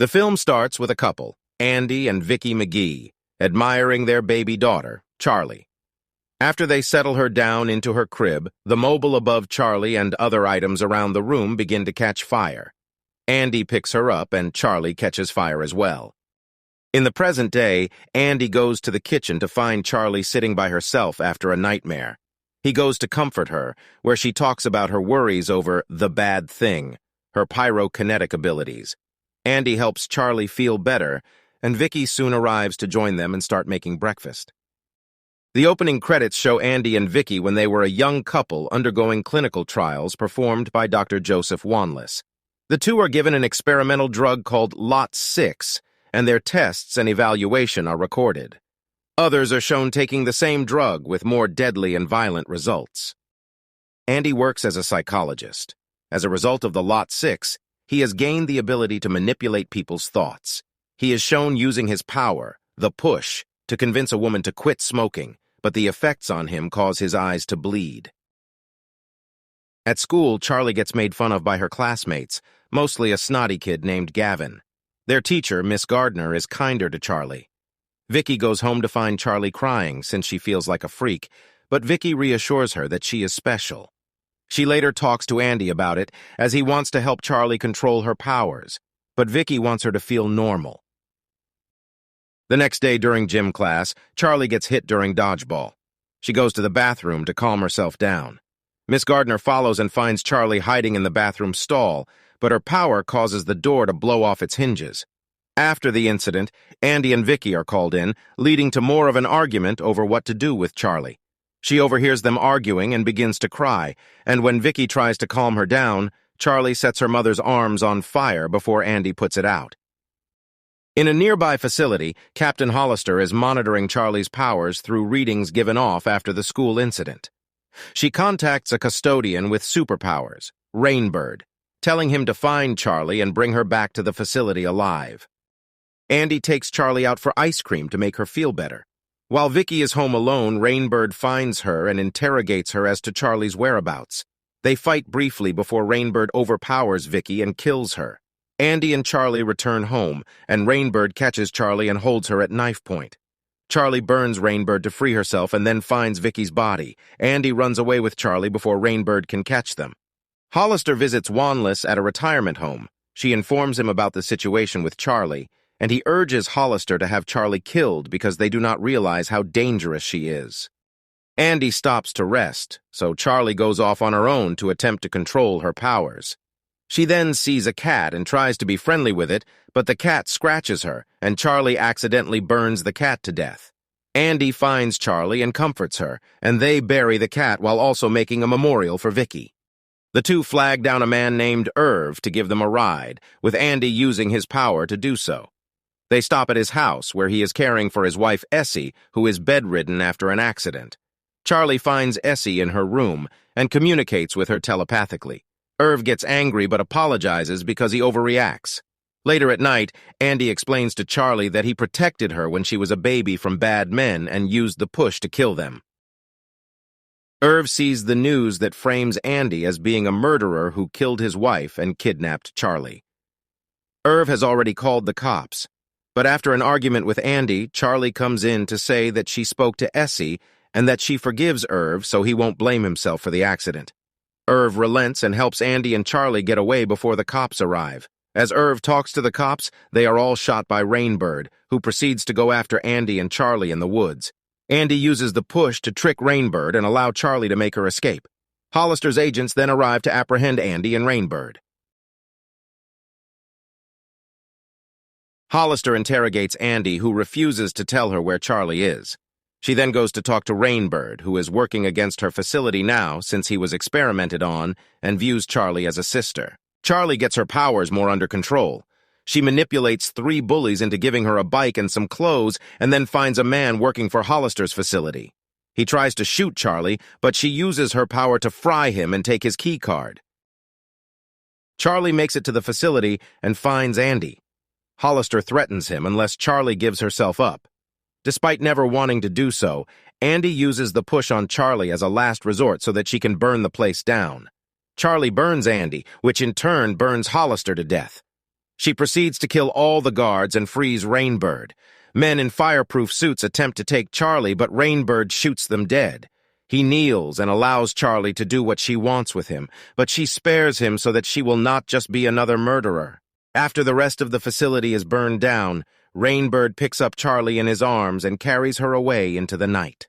The film starts with a couple, Andy and Vicky McGee, admiring their baby daughter, Charlie. After they settle her down into her crib, the mobile above Charlie and other items around the room begin to catch fire. Andy picks her up and Charlie catches fire as well. In the present day, Andy goes to the kitchen to find Charlie sitting by herself after a nightmare. He goes to comfort her, where she talks about her worries over the bad thing, her pyrokinetic abilities. Andy helps Charlie feel better, and Vicky soon arrives to join them and start making breakfast. The opening credits show Andy and Vicky when they were a young couple undergoing clinical trials performed by Dr. Joseph Wanless. The two are given an experimental drug called Lot 6, and their tests and evaluation are recorded. Others are shown taking the same drug with more deadly and violent results. Andy works as a psychologist. As a result of the Lot 6, he has gained the ability to manipulate people's thoughts. He is shown using his power, the push, to convince a woman to quit smoking, but the effects on him cause his eyes to bleed. At school, Charlie gets made fun of by her classmates, mostly a snotty kid named Gavin. Their teacher, Miss Gardner, is kinder to Charlie. Vicky goes home to find Charlie crying since she feels like a freak, but Vicky reassures her that she is special. She later talks to Andy about it, as he wants to help Charlie control her powers, but Vicky wants her to feel normal. The next day during gym class, Charlie gets hit during dodgeball. She goes to the bathroom to calm herself down. Miss Gardner follows and finds Charlie hiding in the bathroom stall, but her power causes the door to blow off its hinges. After the incident, Andy and Vicky are called in, leading to more of an argument over what to do with Charlie. She overhears them arguing and begins to cry, and when Vicky tries to calm her down, Charlie sets her mother's arms on fire before Andy puts it out. In a nearby facility, Captain Hollister is monitoring Charlie's powers through readings given off after the school incident. She contacts a custodian with superpowers, Rainbird, telling him to find Charlie and bring her back to the facility alive. Andy takes Charlie out for ice cream to make her feel better. While Vicky is home alone, Rainbird finds her and interrogates her as to Charlie's whereabouts. They fight briefly before Rainbird overpowers Vicky and kills her. Andy and Charlie return home, and Rainbird catches Charlie and holds her at knife point. Charlie burns Rainbird to free herself and then finds Vicky's body. Andy runs away with Charlie before Rainbird can catch them. Hollister visits Wanless at a retirement home. She informs him about the situation with Charlie, and he urges Hollister to have Charlie killed because they do not realize how dangerous she is. Andy stops to rest, so Charlie goes off on her own to attempt to control her powers. She then sees a cat and tries to be friendly with it, but the cat scratches her, and Charlie accidentally burns the cat to death. Andy finds Charlie and comforts her, and they bury the cat while also making a memorial for Vicky. The two flag down a man named Irv to give them a ride, with Andy using his power to do so. They stop at his house, where he is caring for his wife Essie, who is bedridden after an accident. Charlie finds Essie in her room and communicates with her telepathically. Irv gets angry but apologizes because he overreacts. Later at night, Andy explains to Charlie that he protected her when she was a baby from bad men and used the push to kill them. Irv sees the news that frames Andy as being a murderer who killed his wife and kidnapped Charlie. Irv has already called the cops, but after an argument with Andy, Charlie comes in to say that she spoke to Essie and that she forgives Irv so he won't blame himself for the accident. Irv relents and helps Andy and Charlie get away before the cops arrive. As Irv talks to the cops, they are all shot by Rainbird, who proceeds to go after Andy and Charlie in the woods. Andy uses the push to trick Rainbird and allow Charlie to make her escape. Hollister's agents then arrive to apprehend Andy and Rainbird. Hollister interrogates Andy, who refuses to tell her where Charlie is. She then goes to talk to Rainbird, who is working against her facility now since he was experimented on and views Charlie as a sister. Charlie gets her powers more under control. She manipulates 3 bullies into giving her a bike and some clothes and then finds a man working for Hollister's facility. He tries to shoot Charlie, but she uses her power to fry him and take his key card. Charlie makes it to the facility and finds Andy. Hollister threatens him unless Charlie gives herself up. Despite never wanting to do so, Andy uses the push on Charlie as a last resort so that she can burn the place down. Charlie burns Andy, which in turn burns Hollister to death. She proceeds to kill all the guards and frees Rainbird. Men in fireproof suits attempt to take Charlie, but Rainbird shoots them dead. He kneels and allows Charlie to do what she wants with him, but she spares him so that she will not just be another murderer. After the rest of the facility is burned down, Rainbird picks up Charlie in his arms and carries her away into the night.